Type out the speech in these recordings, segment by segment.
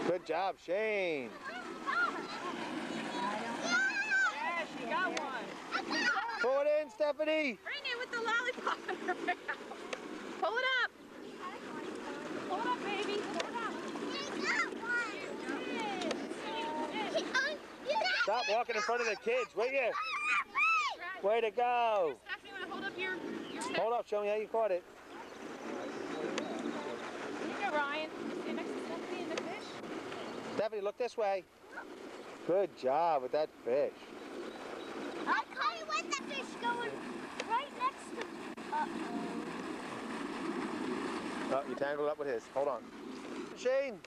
Good job, Shane. Yeah, she got one. Pull it in, Stephanie. Bring it with the lollipop in her mouth. Pull it up. Pull it up, baby. Pull it up. Stop walking in front of the kids, will you? Way to go. Stephanie, you want to hold up your Hold up, show me how you caught it. Here you go, Ryan. Stand next to Stephanie and the fish. Stephanie, look this way. Good job with that fish. I caught it with the fish going right next to me. Oh, you tangled up with his. Hold on. Shane.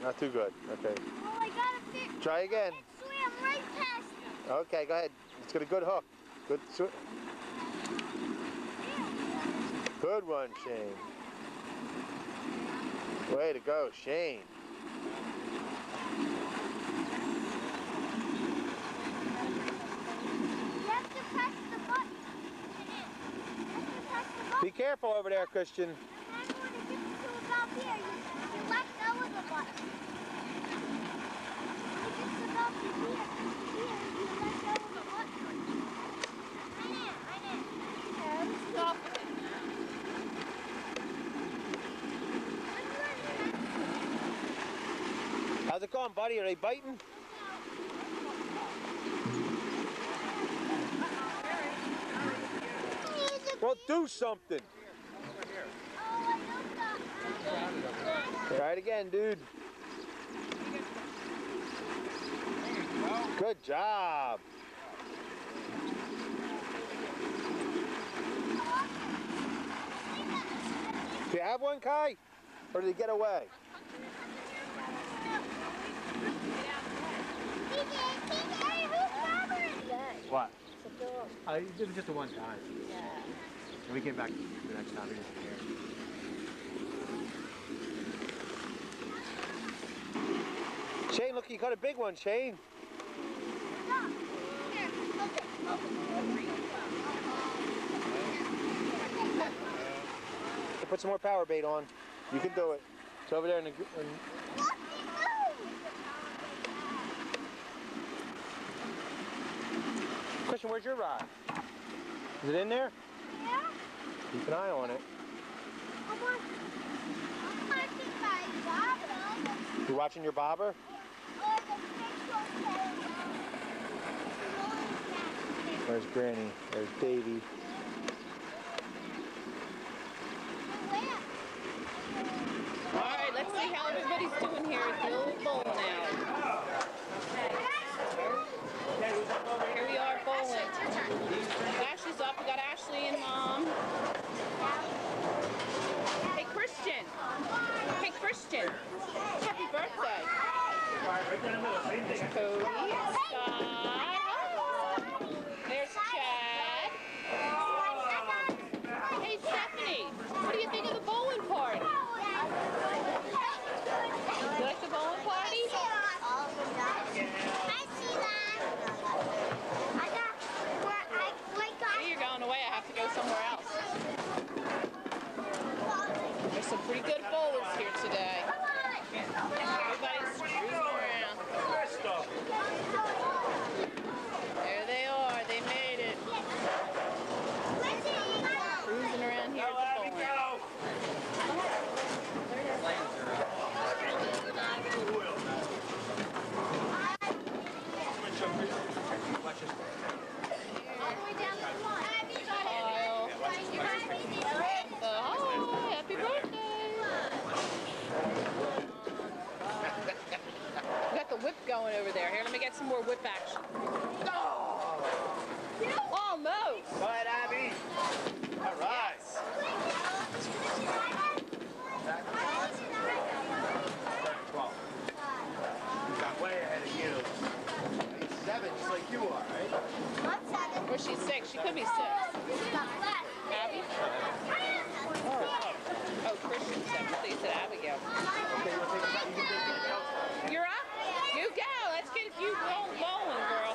Not too good. Okay. Oh, I got a fish. Try again. It swam right past me. Okay, go ahead. It's got a good hook. Good swim. Good one, Shane. Way to go, Shane. You have to press the button. You have to press the button. Be careful over there, Christian. And then when it gets to about here, you let go of the button. When it gets about to here, you let go of the button. I know. Stop. How's it going, buddy? Are they biting? Well, do something. Try it again, dude. Good job. Do you have one, Kai? Or did he get away? What? It was just a one time. Yeah. And we came back the next time. He didn't care. Shane, look, you caught a big one, Shane. Put some more power bait on. You can do it. It's over there in the... Christian, where's your rod? Is it in there? Yeah. Keep an eye on it. You watching your bobber? There's Granny. There's Davy. Alright, let's see how everybody's doing here at the old bowling alley. Here we are bowling. Ashley's up. We got Ashley and Mom. Hey, Christian. Hey, Christian. Happy birthday. There's Cody. Scott. There's Chad. Hey, Stephanie. What do you think of the bowling party? You like the bowling party? You're going away. I have to go somewhere else. There's some pretty good bowlers here today. Everybody's cruising around. There they are. They made it. Cruising around here at the bowling. Happy birthday! We got the whip going over there. Here, let me get some more whip action. Almost! Go ahead, Abby. All right. You got way ahead of you. He's 7, just like you are, right? Or she's 6. She could be 6. Abby? Oh, Christian 7. I thought you said Abigail. Okay, you want to take it? You're up? You go. Let's get you bowling, girl.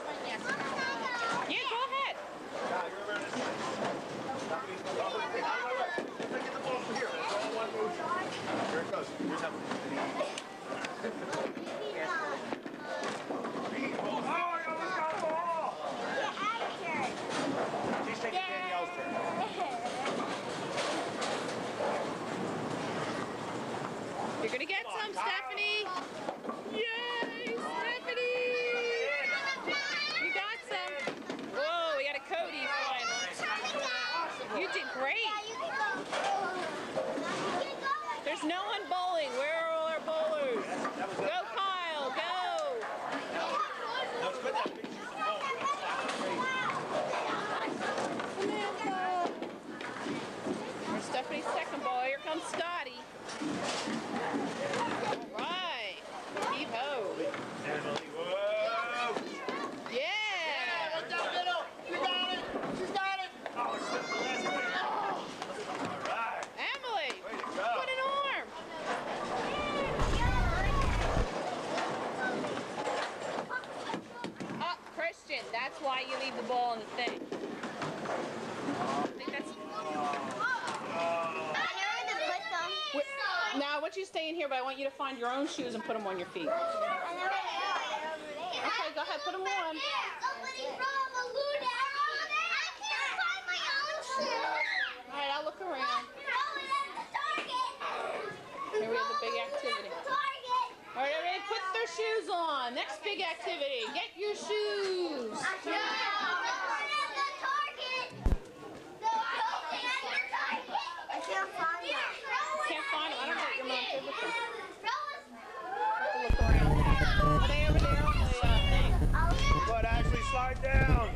question. That's why you leave the ball in the thing. I think that's... Now, I want you to stay in here, but I want you to find your own shoes and put them on your feet. Okay, go ahead, put them on. All right, I'll look around. Here we have the big activity. All right, everybody put their shoes on. Next big activity. Get your shoes. I can't find them. Can't find them. I don't know what your mom did with them. Have to look around. Are they over there on the thing? But actually slide down.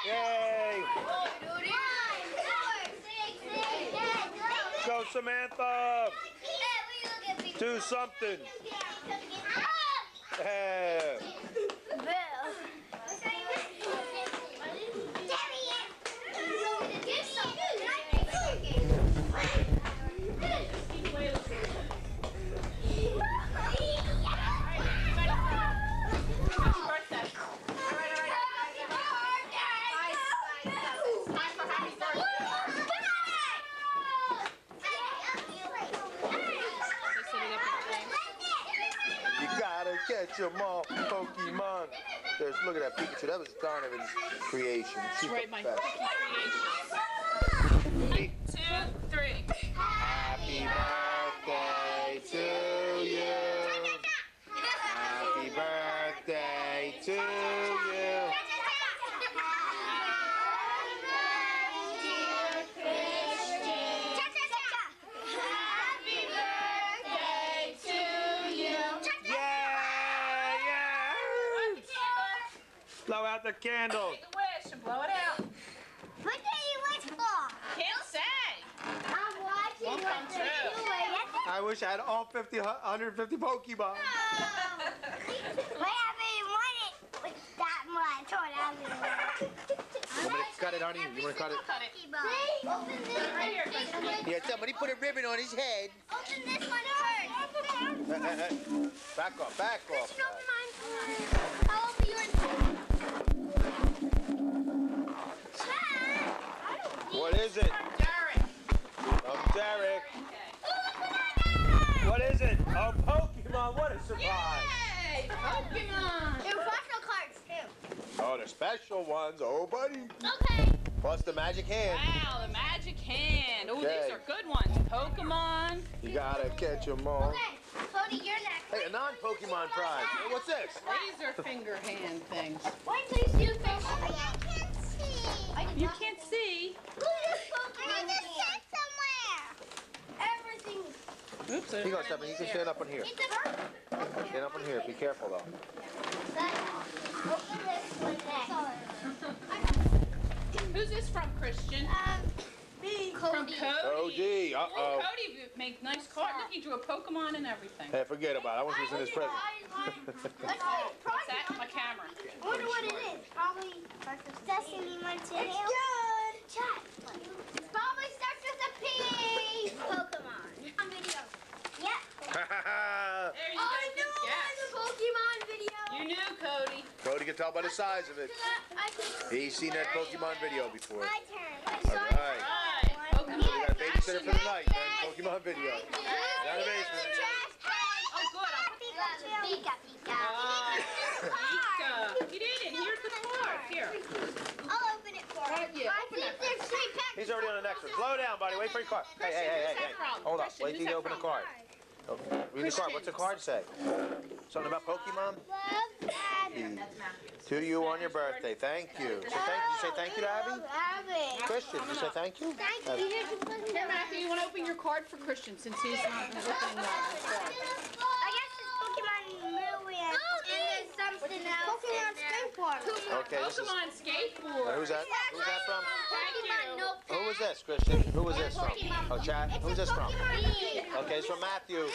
Yay! Go Samantha! Do something. Yeah. Catch 'em all, Pokemon. Look at that Pikachu. That was Donovan's creation. That's right, my creation. 1, 2, 3. Happy birthday to you. Happy birthday to you. Blow out the candle. Make a wish and blow it out. What do you wish for? Can't say. I'm watching Won't come what they're true. doing. I wish I had all 150 Pokemon. I haven't wanted with that much. Hold on. You want me to cut it, honey? You want to cut it? Cut it. Open this one. Right here, Kristen. Yeah, somebody put a ribbon on his head. Open this one first. Back off, back off. Open mine first. I'll open yours. What is it? Derek. Derek. What is it? Oh, Pokemon. What a surprise. Yay! Pokemon. They're special cards too. Oh, the special ones. Oh, buddy. Okay. Plus the magic hand. Wow, the magic hand. Oh, Okay. these are good ones. Pokemon. You gotta catch 'em all. Okay. Cody, you're next. Hey, a non-Pokemon prize. Hey, what's this? Laser finger hand things. Why please do this? I can't see. You can't see. Look at this Pokemon. I just said somewhere. Everything. Oops. Here you go, Stephanie. You can stand up on here. It's a bird. Stand up on here. Be careful, though. Open this one next. Who's this from, Christian? Me. From Cody. Cody. Oh, gee. Oh, Uh-oh. Cody make nice cards. Look, he drew a Pokemon and everything. Hey, forget about it. I want you to send this present. What's that? My camera. I wonder what it is. Probably Sesame Munchkin. It's good. Chat. Probably starts with a P. Pokemon. On video. Yep. There you go. I knew it was a Pokemon video. You knew, Cody. Cody can tell by the size of it. I can. He's seen that Pokemon video before. My turn. All right. Right. Pokemon. We got a babysitter for the night, then. Pokemon video. Down the basement. Oh, good. Pika, Pika. Pika. You didn't. Here's the card. Here. I'll open it for Right, you. yeah, I open think it. there's 3 packs. He's already on the next one. Slow down, buddy. Wait for your card. Hey, hey, hey, who's hey, that hey. from? Hold up. Christian, Wait who's till you that open the from? card. Read the card. What's the card say? Something about Pokemon? Love Abby. To you on your birthday. Thank you. Say thank you to Abby? Abby. Christian, you say thank you? Thank you. Here's the Pokemon. Here, Matthew, you want to open your card for Christian since he's not opening the card? I guess it's Pokemon Million. And there's something else. Pokemon Skateboard. Okay, this is... Pokemon skateboard. Who's that? Who's that from? Thank you. Who was this, Christian? Who was this from? Oh, Chad? Who's this from? Okay, it's from Matthew.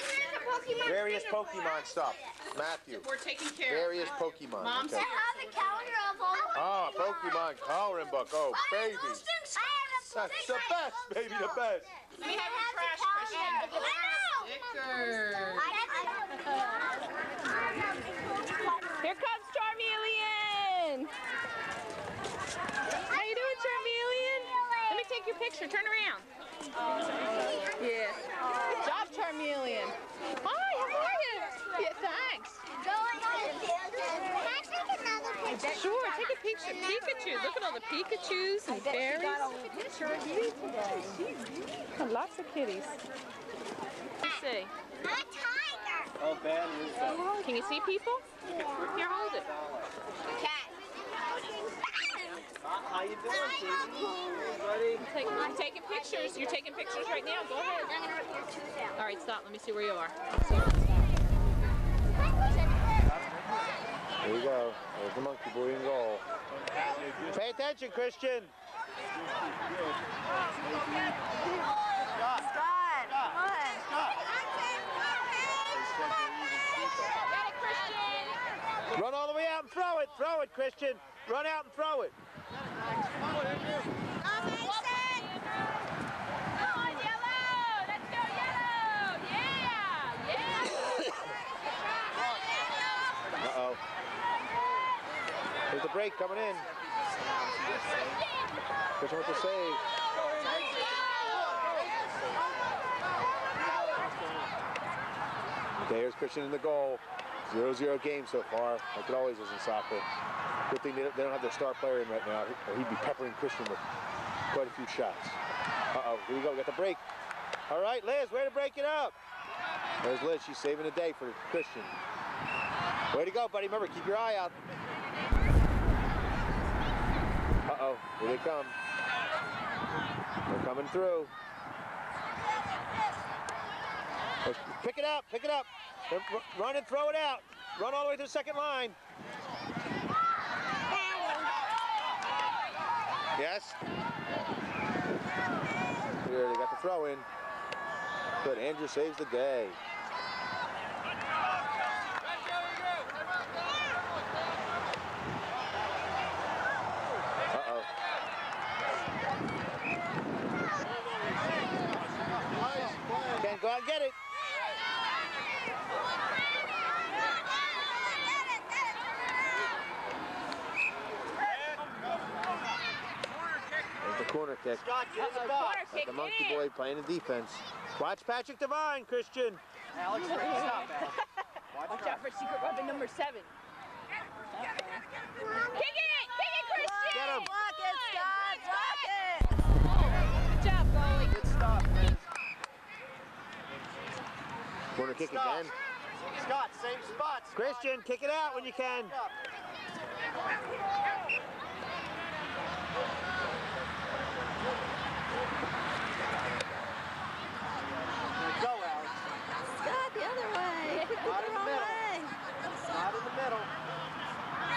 Various Pokemon stuff. Matthew. We're taking care Various of Pokemon. Mom's Okay. I have a calendar of all. Oh, Pokemon coloring book. Oh, baby. I have a That's the best, baby, the best. Let me have your trash, Christian. I know. Stickers. I comes Charmeleon. How you doing, Charmeleon? Let me take your picture. Turn around. Yeah. Good job, Charmeleon. Hi, how are you? Yeah, thanks. Sure, take a picture. Pikachu. Look at all the Pikachus and fairies. Lots of kitties. Let's see. A tiger. Oh, bad news. Can you see people? Here, hold it. Cat. How you doing, buddy? You're taking pictures. You're taking pictures right now. Go ahead. I'm gonna rip your tooth out. All right, stop. Let me see where you are. There you go. There's the monkey boy in goal. Pay attention, Christian. Run all the way out and throw it. Throw it, Christian. Run out and throw it. Uh-oh. There's the break coming in. Christian with the save. Okay, here's Christian in the goal. 0-0 game so far, like it always is in soccer. Good thing they don't have their star player in right now, or he'd be peppering Christian with quite a few shots. Uh-oh, here we go, we got the break. All right, Liz, way to break it up. There's Liz, she's saving the day for Christian. Way to go, buddy. Remember, keep your eye out. Uh-oh, here they come. They're coming through. Pick it up, pick it up. Run and throw it out. Run all the way to the second line. Yes. Here, they got the throw in. Good, Andrew saves the day. Uh-oh. Can't go out and get it. There's the corner kick. The monkey boy playing the defense. Watch Patrick Devine, Christian. Alex, stop, Alex. Watch out for secret weapon number 7. Kick it, Christian! Get him. Block it, Scott! Block it! Good job, goalie. Good stop, man. Corner kick Scott. again. Scott, same spot. Scott. Christian, kick it out when you can. Go, Alex. Scott, the other way! Not in the middle. Way. Not in the middle.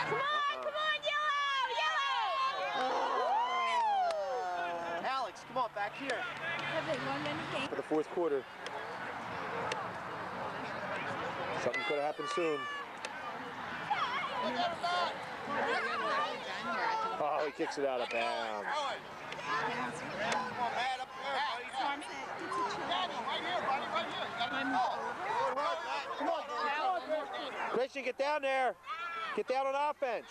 Come on, yellow! Alex, come on, back here. For the fourth quarter. Something could have happened soon. Oh, he kicks it out of bounds. Christian, get down there. Get down on offense.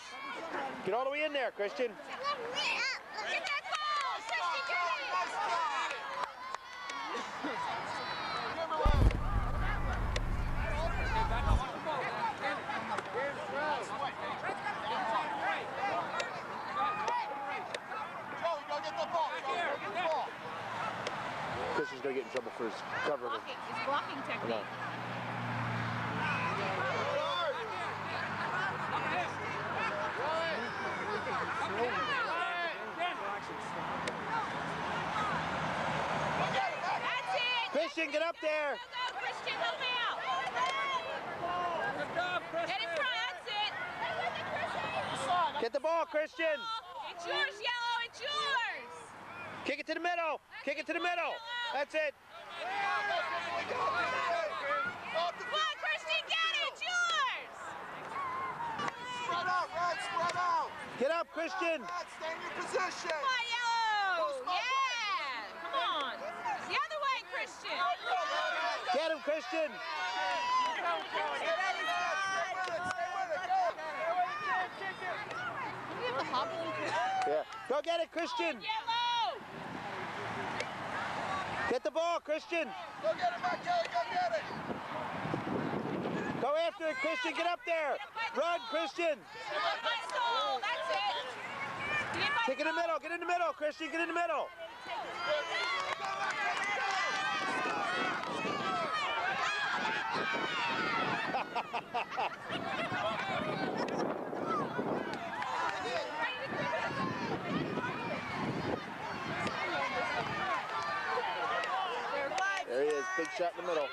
Get all the way in there, Christian. Look at that ball! Christian's going to get in trouble for his cover. It's blocking technique. That's it! Christian, get up there. Go, Christian, help me out! Get in front, that's it! Get the ball, Christian. It's yours, Yellow, it's yours! Kick it to the middle. Kick it to the middle. That's it. Come on, Christian, get it! It's yours! Spread out, Red, spread out. Get up, Christian. Red, stay in your position. Come on, Yellow! Yeah! Come on! The other way, Christian! Get him, Christian. Stay with it, stay with it, go. Go get it, Christian. Yellow. Get the ball, Christian. Go get it, Mike Kelly. Go get it. Go after it, Christian. Get up there. Run, Christian. That's goal. That's it. Take it in the middle. Get in the middle, Christian. Get in the middle. There he is. Big shot in the middle.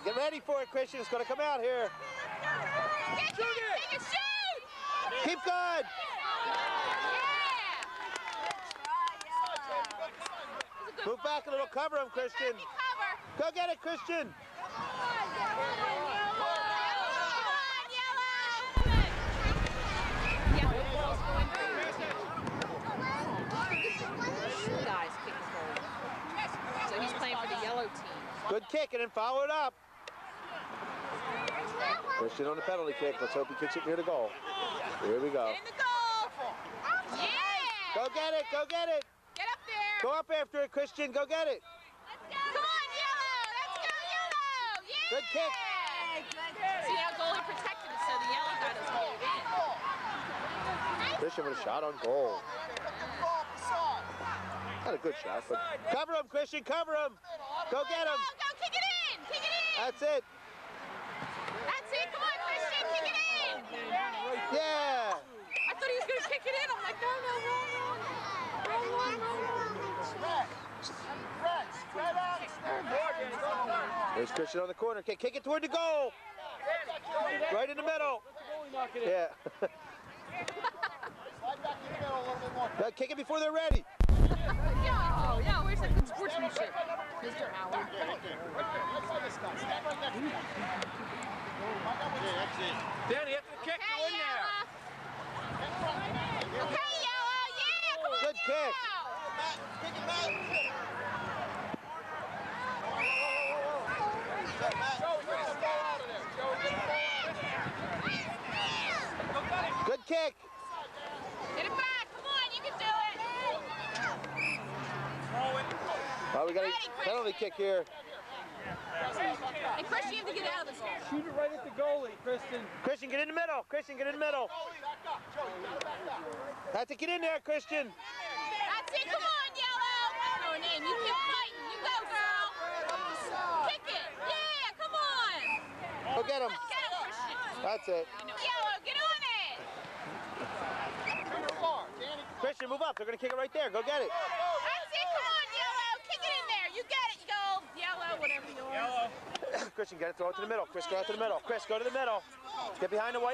Get ready for it, Christian. It's going to come out here. Shoot it. Shoot. Keep going. Move back a little. Cover him, Christian. Go get it, Christian. Guys kicking goal. So he's playing for the yellow team. Good kick, and then follow it up. Christian on the penalty kick. Let's hope he kicks it near the goal. Here we go. In the goal. Yeah. Go get it. Go get it. Get up there. Go up after it, Christian. Go get it. Come on, yellow. Let's go, yellow. Yeah. Good kick. See how goalie protected it, so the yellow got his goal in. Christian with a shot on goal. Not a good shot, but cover him, Christian. Cover him. Go get him. Go, kick it in. Kick it in. That's it. That's it. Come on, Christian. Kick it in. Yeah. I thought he was going to kick it in. I'm like, no, wrong. There's Christian on the corner. Kick it toward the goal. Right in the middle. Yeah. Kick it before they're ready. Yeah, where's that good sportsmanship, Mr. Howard? Danny, after the kick, go in there. Okay, yellow. Yeah, come on. Good kick. Good kick. Get it back. Come on, you can do it. Oh, we got a penalty kick here. Hey, Christian, you have to get out of this. Shoot it right at the goalie, Kristen. Christian, get in the middle. Christian, get in the middle. Have to get in there, Christian. That's it. Come on, yellow. I don't know her name. You keep fighting. You go, girl. Kick it. Yeah, come on. Go get him. Get him, Christian. That's it. Yellow, get on it. Christian, move up. They're going to kick it right there. Go get it. That's it. Come on, yellow. Kick it in there. You get it. You go, yellow, whatever you are. Christian, get it. Throw it to the middle. Chris, go out to the middle. Chris, go to the middle. Get behind the white.